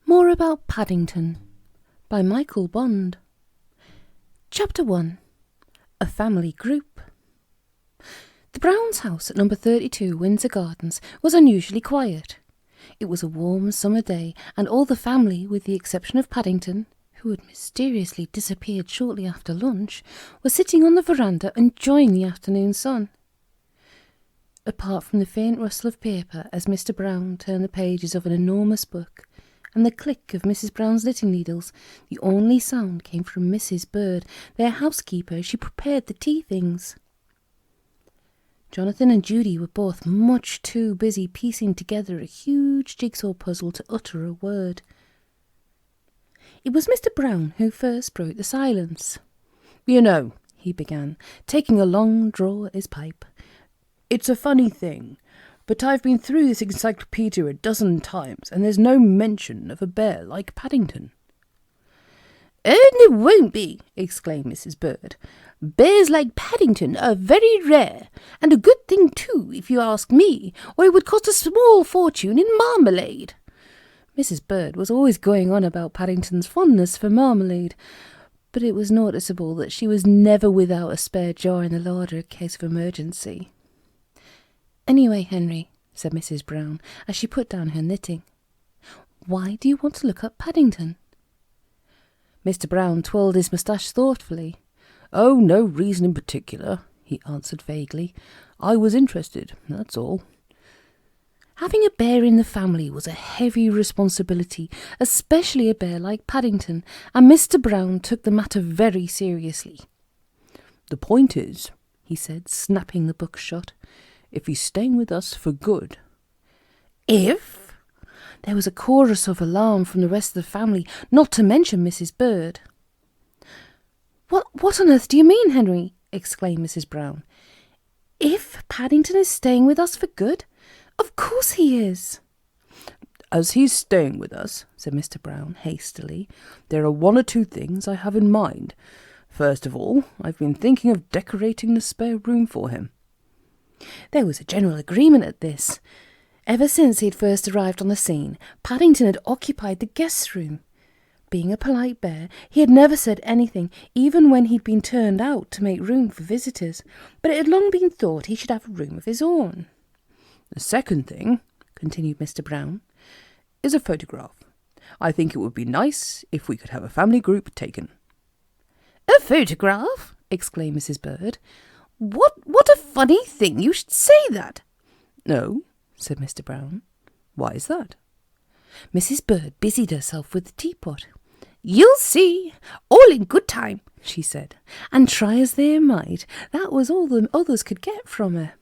More About Paddington by Michael Bond. Chapter 1. A Family Group. The Browns' house at number 32 Windsor Gardens was unusually quiet. It was a warm summer day, and all the family, with the exception of Paddington, who had mysteriously disappeared shortly after lunch, were sitting on the veranda enjoying the afternoon sun. Apart from the faint rustle of paper as Mr. Brown turned the pages of an enormous book, and the click of Mrs. Brown's knitting needles, the only sound came from Mrs. Bird, their housekeeper, as she prepared the tea things. Jonathan and Judy were both much too busy piecing together a huge jigsaw puzzle to utter a word. It was Mr. Brown who first broke the silence. "You know," he began, taking a long draw at his pipe, "it's a funny thing, but I've been through this encyclopedia a dozen times, and there's no mention of a bear like Paddington." "And there won't be," exclaimed Mrs. Bird. "Bears like Paddington are very rare, and a good thing too, if you ask me, or it would cost a small fortune in marmalade." Mrs. Bird was always going on about Paddington's fondness for marmalade, but it was noticeable that she was never without a spare jar in the larder in case of emergency. "Anyway, Henry," said Mrs. Brown, as she put down her knitting, "why do you want to look up Paddington?" Mr. Brown twirled his moustache thoughtfully. "Oh, no reason in particular," he answered vaguely. "I was interested, that's all." Having a bear in the family was a heavy responsibility, especially a bear like Paddington, and Mr. Brown took the matter very seriously. "The point is," he said, snapping the book shut, "if he's staying with us for good." "If?" There was a chorus of alarm from the rest of the family, not to mention Mrs. Bird. What on earth do you mean, Henry?" exclaimed Mrs. Brown. "If Paddington is staying with us for good? Of course he is." "As he's staying with us," said Mr. Brown hastily, "there are one or two things I have in mind. First of all, I've been thinking of decorating the spare room for him." There was a general agreement at this. Ever since he had first arrived on the scene, Paddington had occupied the guest room. Being a polite bear, he had never said anything, even when he'd been turned out to make room for visitors, but it had long been thought he should have a room of his own. "The second thing," continued Mr. Brown, "is a photograph. I think it would be nice if we could have a family group taken." "A photograph?" exclaimed Mrs. Bird. What a funny thing you should say that." "No," said Mr. Brown. "Why is that?" Mrs. Bird busied herself with the teapot. "You'll see, all in good time," she said, and try as they might, that was all the others could get from her.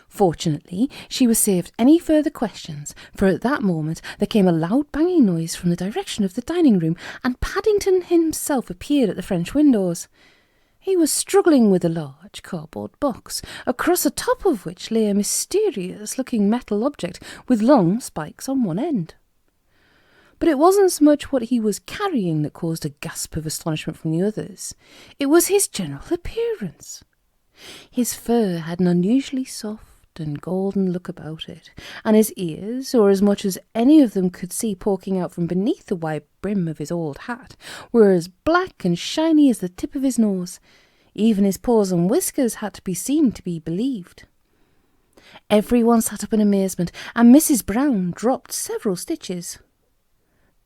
Fortunately, she was saved any further questions, for at that moment there came a loud banging noise from the direction of the dining room, and Paddington himself appeared at the French windows. He was struggling with a large cardboard box, across the top of which lay a mysterious-looking metal object with long spikes on one end. But it wasn't so much what he was carrying that caused a gasp of astonishment from the others. It was his general appearance. His fur had an unusually soft and golden look about it, and his ears, or as much as any of them could see poking out from beneath the wide brim of his old hat, were as black and shiny as the tip of his nose. Even his paws and whiskers had to be seen to be believed. Everyone sat up in amazement, and Mrs. Brown dropped several stitches.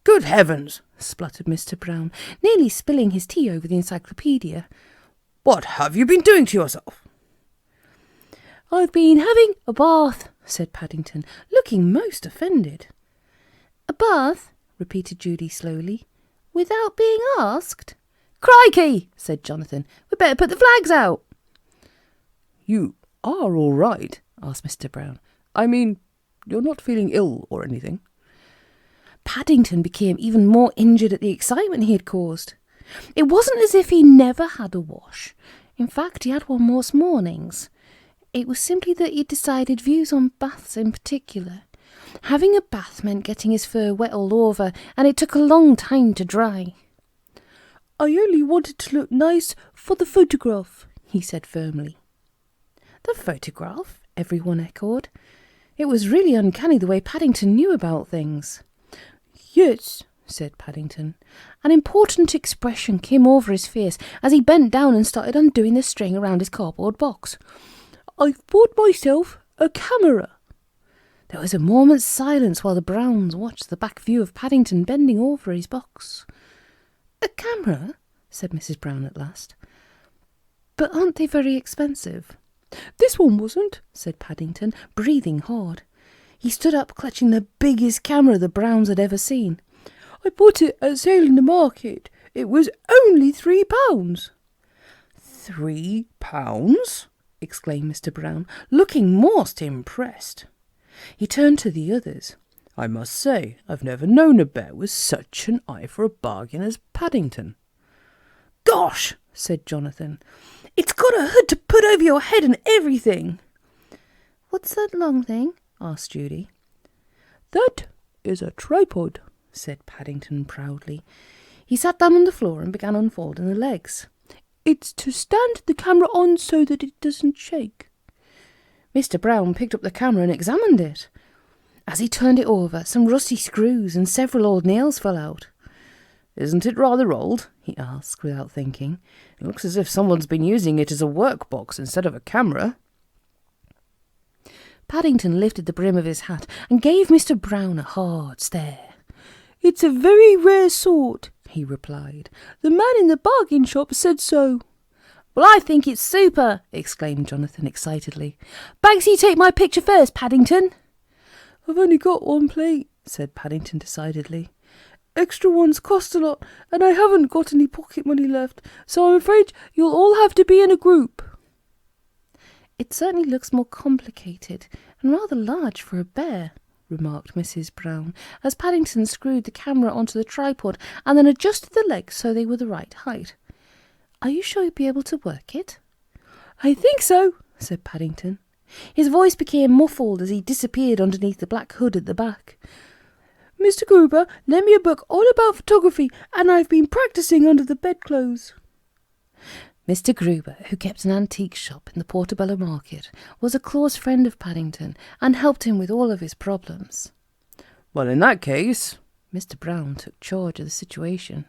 "Good heavens!" spluttered Mr. Brown, nearly spilling his tea over the encyclopedia. "What have you been doing to yourself?" "I've been having a bath," said Paddington, looking most offended. "A bath?" repeated Judy slowly. "Without being asked?" "Crikey!" said Jonathan. "We'd better put the flags out." "You are all right?" asked Mr. Brown. "I mean, you're not feeling ill or anything?" Paddington became even more injured at the excitement he had caused. It wasn't as if he never had a wash. In fact, he had one most mornings. It was simply that he decided views on baths in particular. Having a bath meant getting his fur wet all over, and it took a long time to dry. "I only wanted to look nice for the photograph," he said firmly. "The photograph?" everyone echoed. It was really uncanny the way Paddington knew about things. Yes, said Paddington. An important expression came over his face as he bent down and started undoing the string around his cardboard box. I've bought myself a camera. There was a moment's silence while the Browns watched the back view of Paddington bending over his box. A camera? Said Mrs. Brown at last. But aren't they very expensive? This one wasn't, said Paddington, breathing hard. He stood up, clutching the biggest camera the Browns had ever seen. I bought it at sale in the market. It was only £3. £3? Exclaimed Mr. Brown, looking most impressed. He turned to the others. I must say, I've never known a bear with such an eye for a bargain as Paddington. Gosh, said Jonathan, it's got a hood to put over your head and everything. What's that long thing? Asked Judy. That is a tripod, said Paddington proudly. He sat down on the floor and began unfolding the legs. It's to stand the camera on so that it doesn't shake. Mr. Brown picked up the camera and examined it. As he turned it over, some rusty screws and several old nails fell out. Isn't it rather old? He asked without thinking. It looks as if someone's been using it as a workbox instead of a camera. Paddington lifted the brim of his hat and gave Mr. Brown a hard stare. It's a very rare sort, he replied. The man in the bargain shop said so. Well, I think it's super, exclaimed Jonathan excitedly. Banksy, take my picture first, Paddington. I've only got one plate, said Paddington decidedly. Extra ones cost a lot, and I haven't got any pocket money left, so I'm afraid you'll all have to be in a group. It certainly looks more complicated and rather large for a bear, remarked Mrs. Brown, as Paddington screwed the camera onto the tripod and then adjusted the legs so they were the right height. Are you sure you'll be able to work it? I think so, said Paddington. His voice became muffled as he disappeared underneath the black hood at the back. Mr. Gruber lent me a book all about photography, and I've been practising under the bedclothes. Mr. Gruber, who kept an antique shop in the Portobello Market, was a close friend of Paddington and helped him with all of his problems. Well, in that case, Mr. Brown took charge of the situation.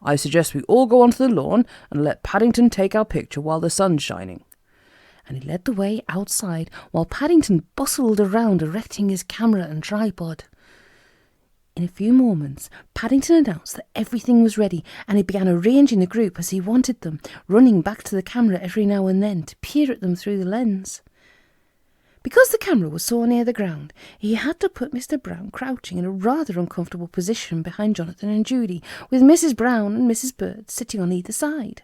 I suggest we all go onto the lawn and let Paddington take our picture while the sun's shining. And he led the way outside while Paddington bustled around erecting his camera and tripod. In a few moments, Paddington announced that everything was ready, and he began arranging the group as he wanted them, running back to the camera every now and then to peer at them through the lens. Because the camera was so near the ground, he had to put Mr. Brown crouching in a rather uncomfortable position behind Jonathan and Judy, with Mrs. Brown and Mrs. Bird sitting on either side.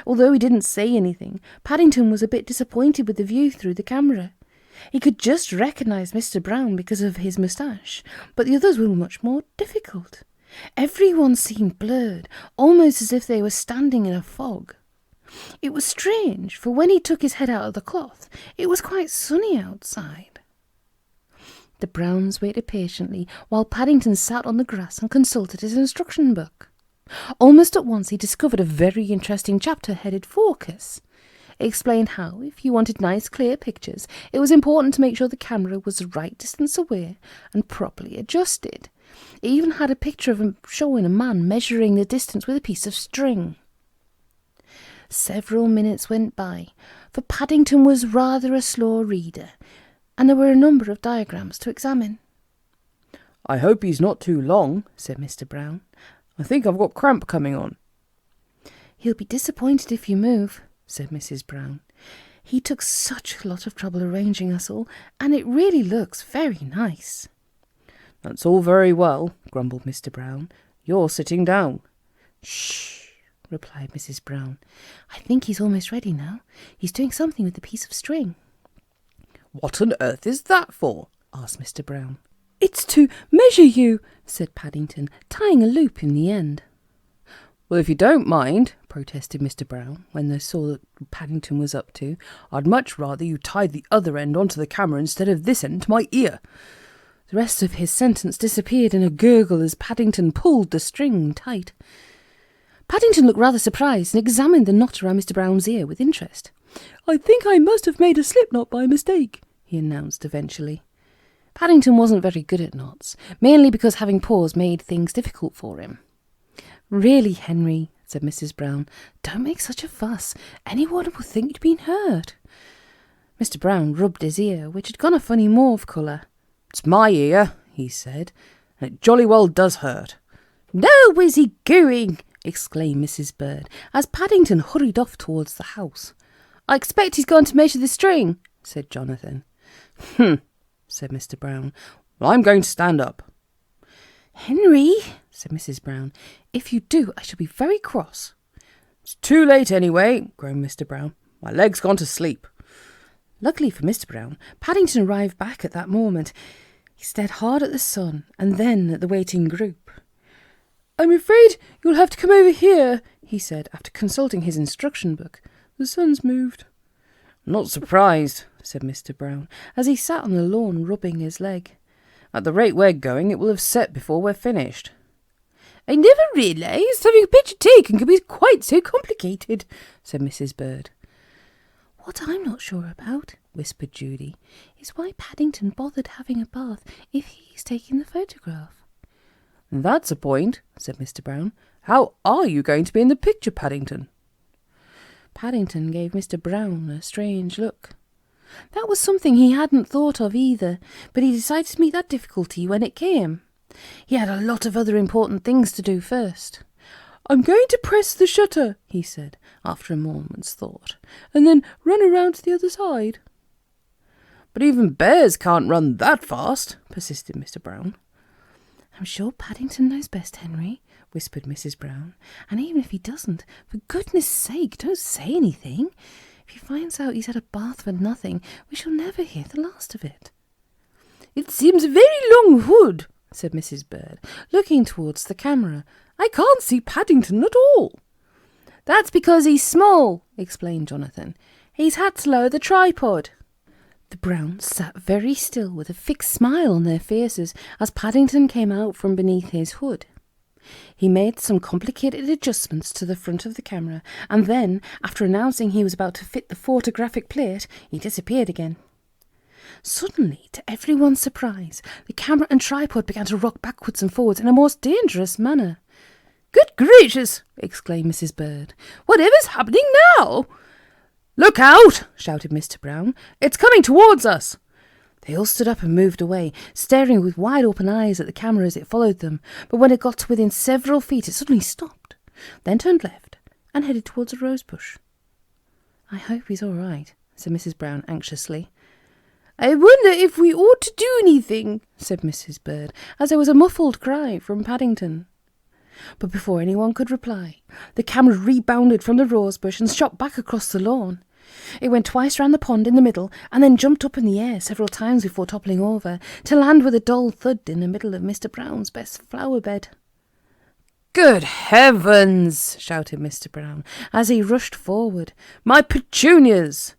Although he didn't say anything, Paddington was a bit disappointed with the view through the camera. He could just recognise Mr. Brown because of his moustache, but the others were much more difficult. Everyone seemed blurred, almost as if they were standing in a fog. It was strange, for when he took his head out of the cloth, it was quite sunny outside. The Browns waited patiently while Paddington sat on the grass and consulted his instruction book. Almost at once he discovered a very interesting chapter headed Focus. It explained how, if you wanted nice clear pictures, it was important to make sure the camera was the right distance away and properly adjusted. It even had a picture of him showing a man measuring the distance with a piece of string. Several minutes went by, for Paddington was rather a slow reader, and there were a number of diagrams to examine. I hope he's not too long, said Mr. Brown. I think I've got cramp coming on. He'll be disappointed if you move, said Mrs. Brown. He took such a lot of trouble arranging us all, and it really looks very nice. That's all very well, grumbled Mr. Brown. You're sitting down. Shh, replied Mrs. Brown. I think he's almost ready now. He's doing something with the piece of string. What on earth is that for? Asked Mr. Brown. It's to measure you, said Paddington, tying a loop in the end. Well, if you don't mind, protested Mr. Brown, when they saw what Paddington was up to, I'd much rather you tied the other end onto the camera instead of this end to my ear. The rest of his sentence disappeared in a gurgle as Paddington pulled the string tight. Paddington looked rather surprised and examined the knot around Mr. Brown's ear with interest. I think I must have made a slip knot by mistake, he announced eventually. Paddington wasn't very good at knots, mainly because having paws made things difficult for him. "Really, Henry," said Mrs. Brown, "don't make such a fuss. Anyone will think you'd been hurt." Mr. Brown rubbed his ear, which had gone a funny mauve colour. "It's my ear," he said, "and it jolly well does hurt." "Now where's he going?" exclaimed Mrs. Bird, as Paddington hurried off towards the house. "I expect he's gone to measure the string," said Jonathan. Said Mr. Brown. "Well, I'm going to stand up." "Henry," said Mrs. Brown, "if you do, I shall be very cross." "It's too late anyway," groaned Mr. Brown. "My leg's gone to sleep." Luckily for Mr. Brown, Paddington arrived back at that moment. He stared hard at the sun and then at the waiting group. "I'm afraid you'll have to come over here," he said, after consulting his instruction book. "The sun's moved." "Not surprised," said Mr. Brown, as he sat on the lawn rubbing his leg. "At the rate we're going, it will have set before we're finished." "I never realised having a picture taken could be quite so complicated," said Mrs. Bird. "What I'm not sure about," whispered Judy, "is why Paddington bothered having a bath if he's taking the photograph." "That's a point," said Mr. Brown. "How are you going to be in the picture, Paddington?" Paddington gave Mr. Brown a strange look. That was something he hadn't thought of either, but he decided to meet that difficulty when it came. He had a lot of other important things to do first. "I'm going to press the shutter," he said, after a moment's thought, "and then run around to the other side." "But even bears can't run that fast," persisted Mr. Brown. "I'm sure Paddington knows best, Henry," whispered Mrs. Brown. "And even if he doesn't, for goodness sake, don't say anything. If he finds out he's had a bath for nothing, we shall never hear the last of it." "It seems a very long hood," said Mrs. Bird, looking towards the camera. "I can't see Paddington at all." "That's because he's small," explained Jonathan. "He's had to lower the tripod." The Browns sat very still with a fixed smile on their faces as Paddington came out from beneath his hood. He made some complicated adjustments to the front of the camera, and then, after announcing he was about to fit the photographic plate, he disappeared again. Suddenly, to everyone's surprise, the camera and tripod began to rock backwards and forwards in a most dangerous manner. "Good gracious!" exclaimed Mrs. Bird. "Whatever's happening now?" "Look out!" shouted Mr. Brown. "It's coming towards us!" They all stood up and moved away, staring with wide-open eyes at the camera as it followed them, but when it got to within several feet, it suddenly stopped, then turned left and headed towards a rosebush. "I hope he's all right," said Mrs. Brown anxiously. "I wonder if we ought to do anything," said Mrs. Bird, as there was a muffled cry from Paddington. But before anyone could reply, the camera rebounded from the rosebush and shot back across the lawn. It went twice round the pond in the middle, and then jumped up in the air several times before toppling over, to land with a dull thud in the middle of Mr. Brown's best flower bed. "Good heavens!" shouted Mr. Brown, as he rushed forward. "My petunias!"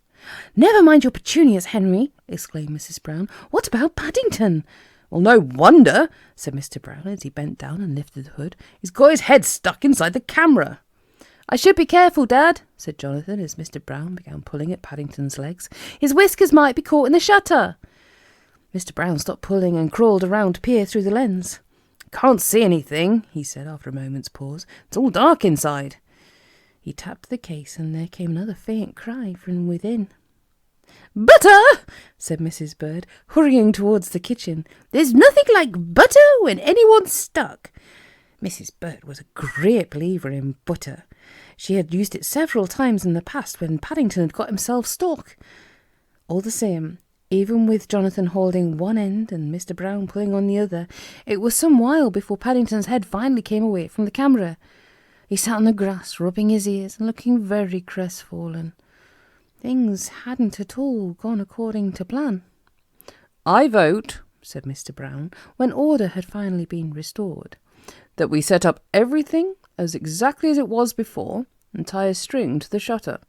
"Never mind your petunias, Henry," exclaimed Mrs. Brown. "What about Paddington?" "Well, no wonder," said Mr. Brown, as he bent down and lifted the hood. "He's got his head stuck inside the camera." "I should be careful, Dad," said Jonathan, as Mr. Brown began pulling at Paddington's legs. "His whiskers might be caught in the shutter." Mr. Brown stopped pulling and crawled around to peer through the lens. "Can't see anything," he said after a moment's pause. "It's all dark inside." He tapped the case, and there came another faint cry from within. "Butter!" said Mrs. Bird, hurrying towards the kitchen. "There's nothing like butter when anyone's stuck." Mrs. Bird was a great believer in butter. She had used it several times in the past when Paddington had got himself stuck. All the same, even with Jonathan holding one end and Mr. Brown pulling on the other, it was some while before Paddington's head finally came away from the camera. He sat on the grass, rubbing his ears and looking very crestfallen. Things hadn't at all gone according to plan. "I vote," said Mr. Brown, when order had finally been restored, "that we set up everything as exactly as it was before and tie a string to the shutter.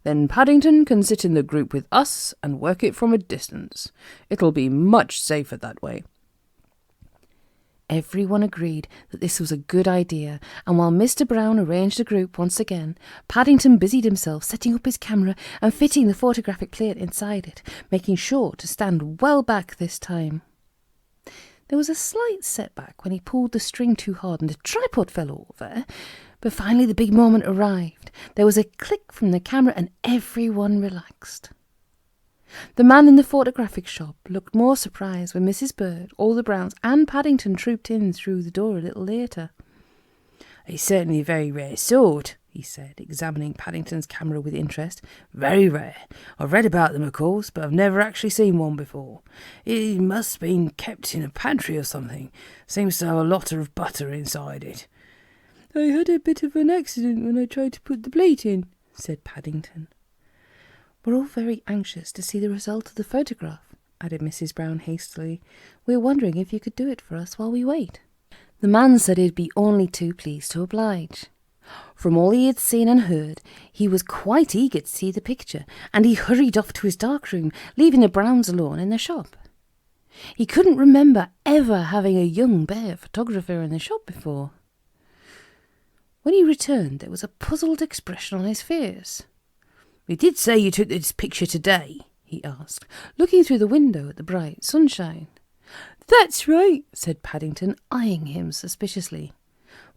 Then Paddington can sit in the group with us and work it from a distance. It'll be much safer that way." Everyone agreed that this was a good idea, and while Mr. Brown arranged the group once again, Paddington busied himself setting up his camera and fitting the photographic plate inside it, making sure to stand well back this time. There was a slight setback when he pulled the string too hard and the tripod fell over, but finally the big moment arrived. There was a click from the camera and everyone relaxed. The man in the photographic shop looked more surprised when Mrs. Bird, all the Browns and Paddington trooped in through the door a little later. "It's certainly a very rare sort," he said, examining Paddington's camera with interest. "Very rare. I've read about them, of course, but I've never actually seen one before. It must have been kept in a pantry or something. Seems to have a lot of butter inside it." "I had a bit of an accident when I tried to put the plate in," said Paddington. "We're all very anxious to see the result of the photograph," added Mrs. Brown hastily. "We're wondering if you could do it for us while we wait." The man said he'd be only too pleased to oblige. From all he had seen and heard, he was quite eager to see the picture, and he hurried off to his darkroom, leaving the Browns alone in the shop. He couldn't remember ever having a young bear photographer in the shop before. When he returned, there was a puzzled expression on his face. "You did say you took this picture today?" he asked, looking through the window at the bright sunshine. "That's right," said Paddington, eyeing him suspiciously.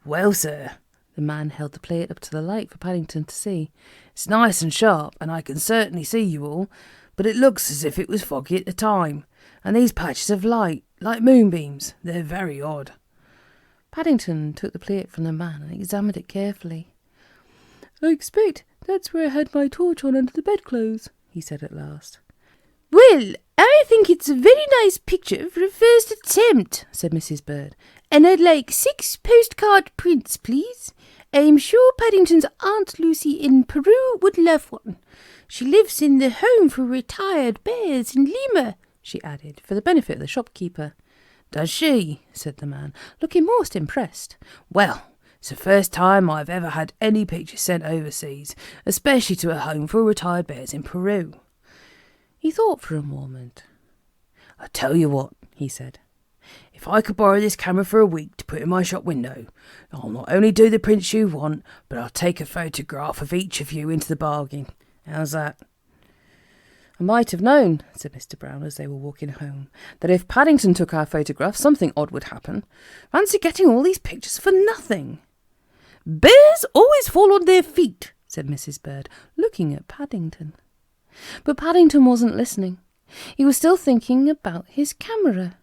"Well, sir," the man held the plate up to the light for Paddington to see. "It's nice and sharp, and I can certainly see you all, but it looks as if it was foggy at the time, and these patches of light, like moonbeams, they're very odd." Paddington took the plate from the man and examined it carefully. "I expect that's where I had my torch on under the bedclothes," he said at last. "Well, I think it's a very nice picture for a first attempt," said Mrs. Bird. "And I'd like 6 postcard prints, please. I'm sure Paddington's Aunt Lucy in Peru would love one. She lives in the Home for Retired Bears in Lima," she added, for the benefit of the shopkeeper. "Does she?" said the man, looking most impressed. "Well, it's the first time I've ever had any pictures sent overseas, especially to a home for retired bears in Peru." He thought for a moment. "I tell you what," he said. "If I could borrow this camera for a week to put in my shop window, I'll not only do the prints you want, but I'll take a photograph of each of you into the bargain. How's that?" "I might have known," said Mr. Brown as they were walking home, "that if Paddington took our photograph, something odd would happen. Fancy getting all these pictures for nothing." "Bears always fall on their feet," said Mrs. Bird, looking at Paddington. But Paddington wasn't listening. He was still thinking about his camera.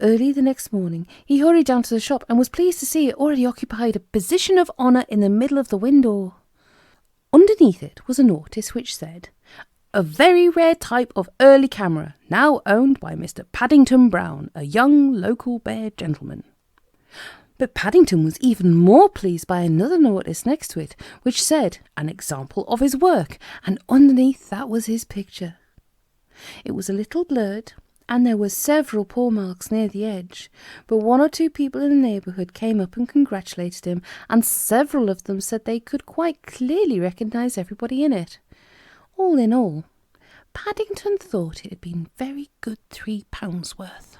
Early the next morning, he hurried down to the shop and was pleased to see it already occupied a position of honour in the middle of the window. Underneath it was a notice which said, "A very rare type of early camera, now owned by Mr. Paddington Brown, a young local bear gentleman." But Paddington was even more pleased by another notice next to it, which said, "An example of his work," and underneath that was his picture. It was a little blurred, and there were several paw marks near the edge, but 1 or 2 people in the neighbourhood came up and congratulated him, and several of them said they could quite clearly recognise everybody in it. All in all, Paddington thought it had been very good £3 worth.